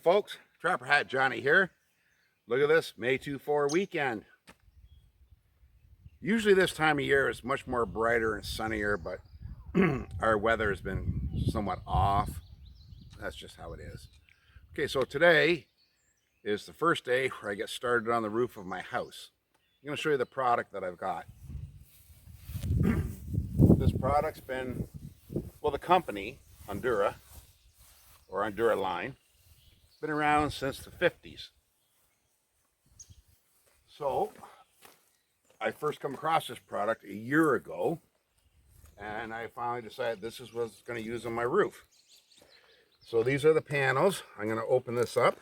folks, Trapper Hat Johnny here. Look at this May 24 weekend. Usually this time of year is much more brighter and sunnier, but our weather has been somewhat off. That's just how it is. Okay, so today is the first day where I get started on the roof of my house. I'm going to show you the product that I've got. This product's been, well, the company, Ondura, or Ondura line, been around since the 50s. So I first come across this product a year ago, and I finally decided this is what I was going to use on my roof. So these are the panels. I'm going to open this up.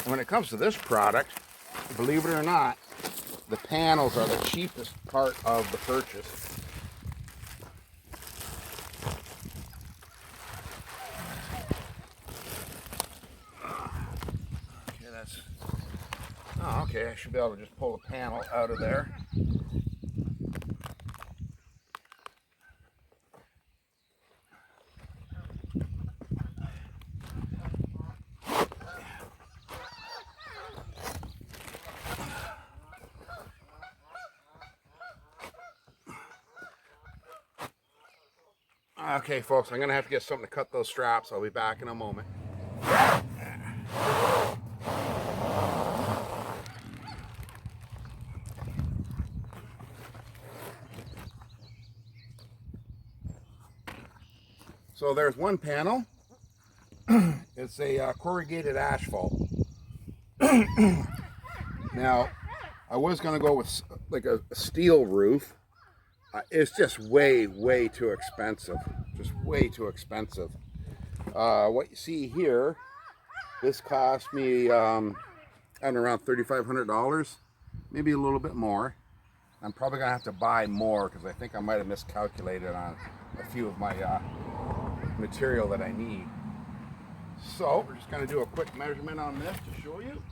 When it comes to this product, believe it or not, the panels are the cheapest part of the purchase. Okay, that's... Oh, okay, I should be able to just pull the panel out of there. Okay, folks, I'm going to have to get something to cut those straps. I'll be back in a moment. So there's one panel. It's a corrugated asphalt. Now, I was going to go with like a steel roof. It's just way too expensive. Just way too expensive. What you see here, this cost me around $3,500, maybe a little bit more. I'm probably gonna have to buy more because I think I might have miscalculated on a few of my material that I need. So we're just gonna do a quick measurement on this to show you.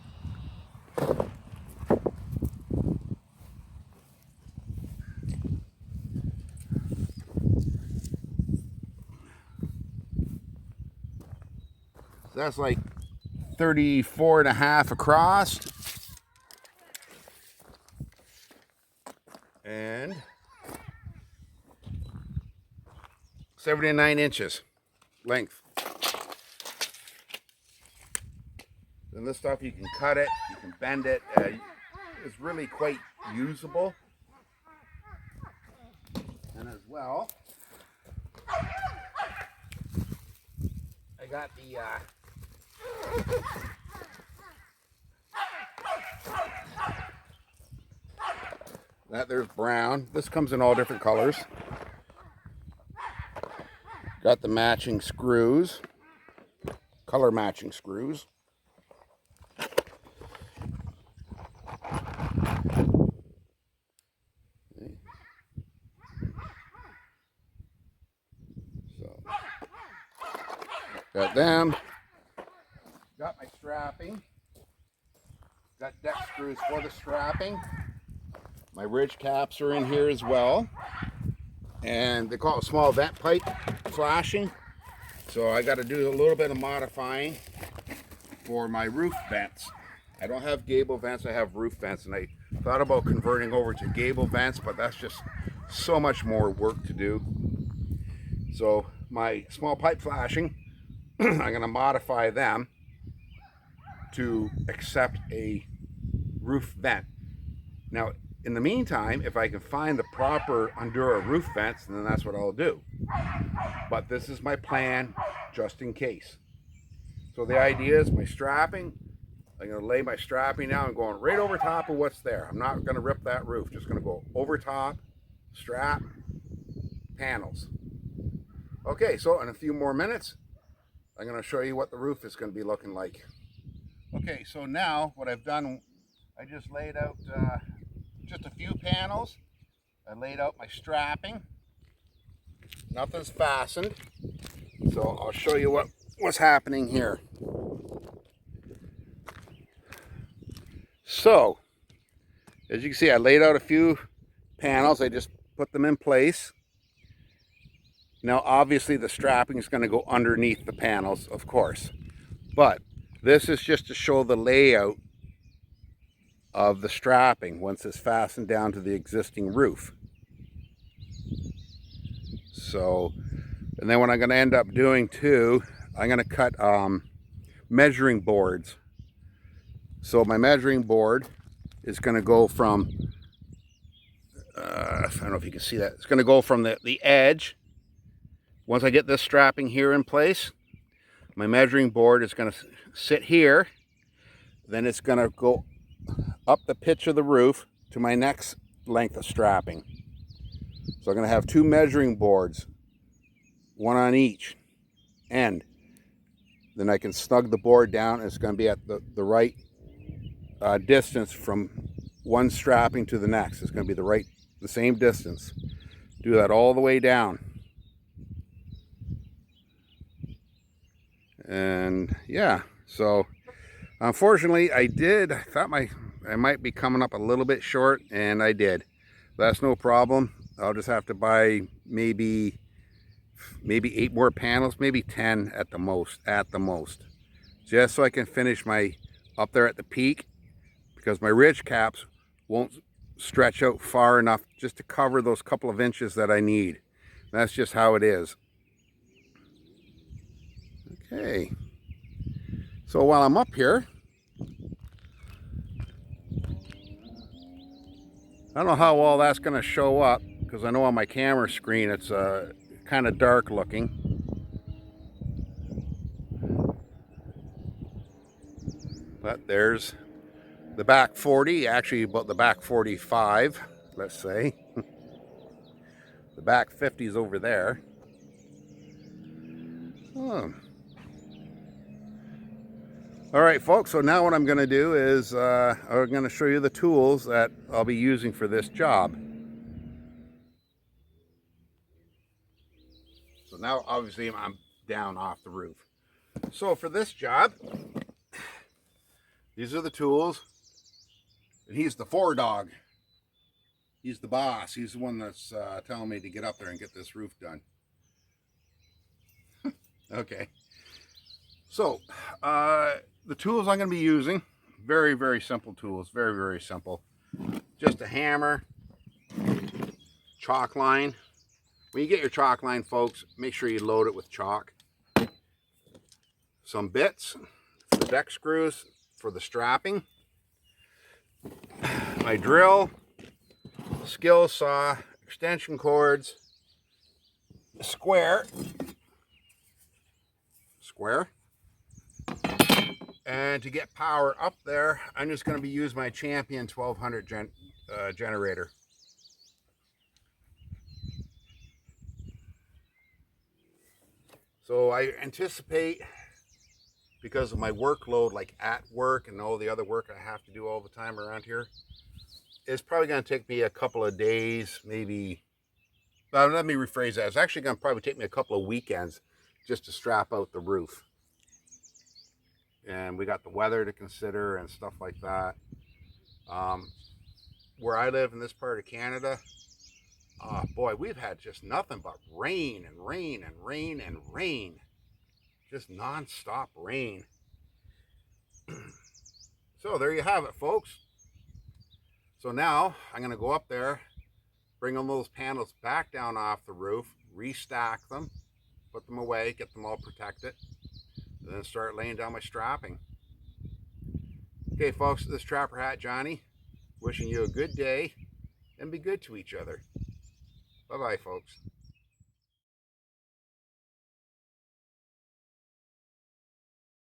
That's like 34.5 across and 79 inches length. And this stuff, you can cut it, you can bend it. It's really quite usable. And as well, I got the there's brown. This comes in all different colors. Got the matching screws, color matching screws. So got them. Got my strapping. Got deck screws for the strapping. My ridge caps are in here as well. And they call it small vent pipe flashing. So I got to do a little bit of modifying for my roof vents. I don't have gable vents, I have roof vents. And I thought about converting over to gable vents, but that's just so much more work to do. So my small pipe flashing, I'm going to modify them to accept a roof vent. Now, in the meantime, if I can find the proper Ondura roof vents, then that's what I'll do. But this is my plan, just in case. So the idea is my strapping, I'm going to lay my strapping down and going right over top of what's there. I'm not going to rip that roof, just going to go over top, strap, panels. Okay, so in a few more minutes, I'm going to show you what the roof is going to be looking like. Okay, so now what I've done, I just laid out just a few panels. I laid out my strapping. Nothing's fastened. So I'll show you what's happening here. So As you can see, I laid out a few panels. I just put them in place. Now, obviously, the strapping is going to go underneath the panels, of course. But this is just to show the layout of the strapping once it's fastened down to the existing roof. So, and then what I'm going to end up doing too, I'm going to cut measuring boards. So my measuring board is going to go from, I don't know if you can see that, it's going to go from the edge. Once I get this strapping here in place, my measuring board is going to sit here. Then it's going to go up the pitch of the roof to my next length of strapping. So I'm going to have two measuring boards, one on each end. Then I can snug the board down, and it's going to be at the right distance from one strapping to the next. It's going to be the same distance. Do that all the way down. And yeah, so unfortunately I thought I might be coming up a little bit short, and I did. That's no problem. I'll just have to buy maybe 8 more panels, maybe 10 at the most, just so I can finish my up there at the peak, because my ridge caps won't stretch out far enough just to cover those couple of inches that I need. That's just how it is. Okay, so while I'm up here, I don't know how well that's going to show up, because I know on my camera screen it's kind of dark looking. But there's the back 40, actually about the back 45, let's say. The back 50 is over there. Oh. All right, folks, so now what I'm going to do is I'm going to show you the tools that I'll be using for this job. So now, obviously, I'm down off the roof. So for this job, these are the tools. And he's the dog. He's the boss. He's the one that's telling me to get up there and get this roof done. Okay. So, the tools I'm going to be using, very, very simple tools. Very, very simple. Just a hammer, chalk line. When you get your chalk line, folks, make sure you load it with chalk. Some bits for the deck screws for the strapping. My drill, skill saw, extension cords, square, and to get power up there, I'm just going to be using my Champion 1200 generator. So I anticipate, because of my workload, like at work and all the other work I have to do all the time around here, it's probably going to take me a couple of days, maybe. Well, let me rephrase that. It's actually going to probably take me a couple of weekends just to strap out the roof. And we got the weather to consider and stuff like that. Where I live in this part of Canada, oh boy, we've had just nothing but rain and rain and rain and rain. Just non-stop rain. So there you have it, folks. So now I'm going to go up there, bring all those panels back down off the roof, restack them, put them away, get them all protected, and then start laying down my strapping. Okay, folks, this is Trapper Hat Johnny, wishing you a good day, and be good to each other. Bye-bye, folks.